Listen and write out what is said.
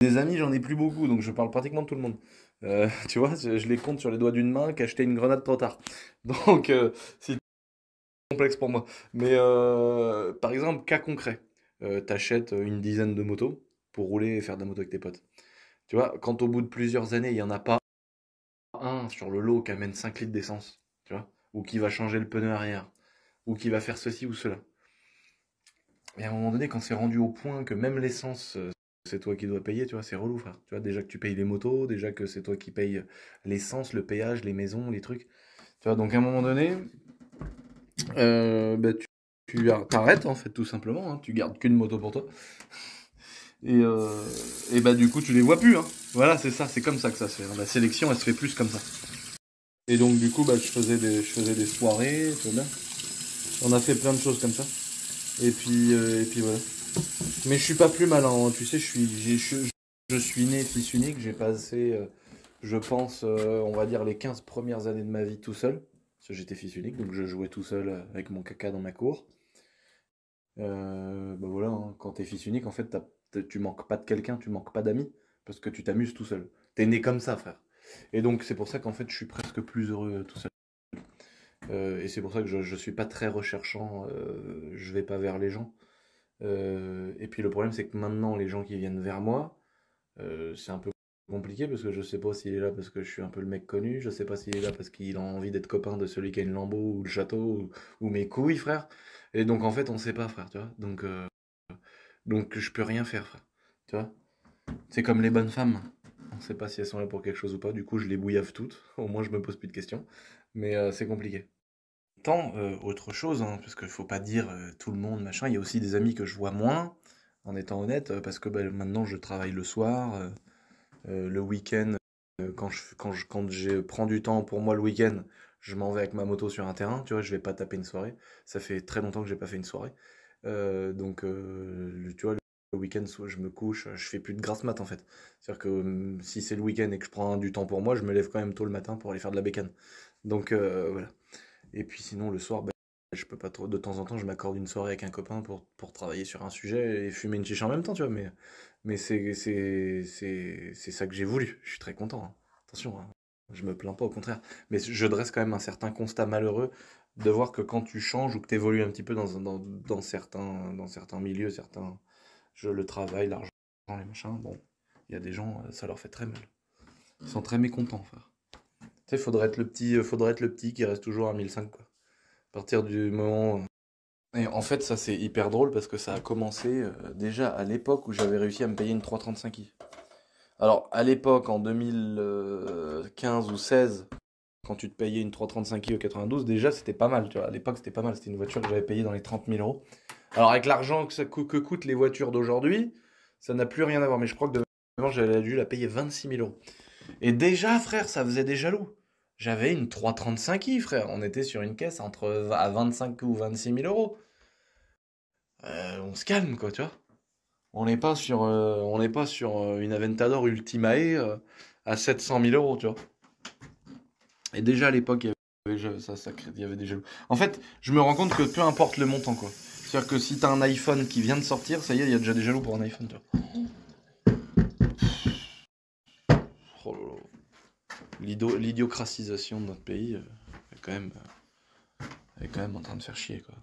Des amis, j'en ai plus beaucoup, donc je parle pratiquement de tout le monde. Tu vois, je les compte sur les doigts d'une main qu'acheter une grenade trop tard. Donc, c'est complexe pour moi. Mais par exemple, cas concret, t'achètes une dizaine de motos pour rouler et faire de la moto avec tes potes. Tu vois, quand au bout de plusieurs années, il n'y en a pas un sur le lot qui amène 5 litres d'essence, tu vois, ou qui va changer le pneu arrière, ou qui va faire ceci ou cela. Et à un moment donné, quand c'est rendu au point que même l'essence, c'est toi qui dois payer, tu vois, c'est relou, frère. Tu vois, déjà que tu payes les motos, déjà que c'est toi qui payes l'essence, le péage, les maisons, les trucs. Tu vois, donc à un moment donné, bah, t'arrêtes en fait, tout simplement. Hein. Tu gardes qu'une moto pour toi. Et, euh, et bah du coup, tu les vois plus. Hein. Voilà, c'est ça, c'est comme ça que ça se fait. Hein. La sélection, elle se fait plus comme ça. Et donc du coup, bah, je faisais des soirées, tu vois bien. On a fait plein de choses comme ça. Et puis voilà. Mais je suis pas plus malin, hein. Tu sais, je suis né fils unique, j'ai passé, je pense, on va dire les 15 premières années de ma vie tout seul. Parce que j'étais fils unique, donc je jouais tout seul avec mon caca dans ma cour. Bah voilà, hein, quand t'es fils unique, en fait, tu manques pas de quelqu'un, tu manques pas d'amis, parce que tu t'amuses tout seul. T'es né comme ça, frère. Et donc c'est pour ça qu'en fait, je suis presque plus heureux tout seul. Et c'est pour ça que je suis pas très recherchant, je vais pas vers les gens. Et puis le problème, c'est que maintenant, les gens qui viennent vers moi, c'est un peu compliqué parce que je sais pas s'il est là parce que je suis un peu le mec connu, je sais pas s'il est là parce qu'il a envie d'être copain de celui qui a une Lambo ou le château ou mes couilles, frère. Et donc en fait, on sait pas, frère, tu vois. Donc je peux rien faire, frère. Tu vois. C'est comme les bonnes femmes. On sait pas si elles sont là pour quelque chose ou pas. Du coup, je les bouillave toutes. Au moins, je me pose plus de questions. Mais c'est compliqué. Tant autre chose, hein, parce qu'il faut pas dire tout le monde, machin. Il y a aussi des amis que je vois moins, en étant honnête, parce que bah, maintenant je travaille le soir, le week-end, quand je prends du temps pour moi le week-end, je m'en vais avec ma moto sur un terrain, tu vois, je vais pas taper une soirée. Ça fait très longtemps que j'ai pas fait une soirée. Donc, tu vois, le week-end, soit je me couche, je fais plus de grasse mat en fait. C'est-à-dire que si c'est le week-end et que je prends du temps pour moi, je me lève quand même tôt le matin pour aller faire de la bécane. Donc, voilà. Et puis sinon, le soir, bah, je peux pas trop. De temps en temps, je m'accorde une soirée avec un copain pour travailler sur un sujet et fumer une chicha en même temps, tu vois. Mais c'est ça que j'ai voulu. Je suis très content. Hein. Attention, hein. Je me plains pas, au contraire. Mais je dresse quand même un certain constat malheureux de voir que quand tu changes ou que tu évolues un petit peu dans certains milieux, le travail, l'argent, les machins, bon, il y a des gens, ça leur fait très mal. Ils sont très mécontents, frère. Tu sais, faudrait être le petit qui reste toujours à 1005, quoi. À partir du moment. Et en fait, ça c'est hyper drôle parce que ça a commencé déjà à l'époque où j'avais réussi à me payer une 335i. Alors, à l'époque, en 2015 ou 16, quand tu te payais une 335i au 92, déjà c'était pas mal, tu vois. À l'époque, c'était pas mal. C'était une voiture que j'avais payée dans les 30 000 euros. Alors, avec l'argent que coûtent les voitures d'aujourd'hui, ça n'a plus rien à voir. Mais je crois que devant, j'avais dû la payer 26 000 euros. Et déjà, frère, ça faisait des jaloux. J'avais une 335i, frère. On était sur une caisse à 25 ou 26 000 euros. On se calme, quoi, tu vois. On n'est pas sur une Aventador Ultimae à 700 000 euros, tu vois. Et déjà à l'époque, il y avait des jaloux. En fait, je me rends compte que peu importe le montant, quoi. C'est-à-dire que si t'as un iPhone qui vient de sortir, ça y est, il y a déjà des jaloux pour un iPhone, tu vois. Oh là là. L'idiocratisation de notre pays est quand même en train de faire chier, quoi.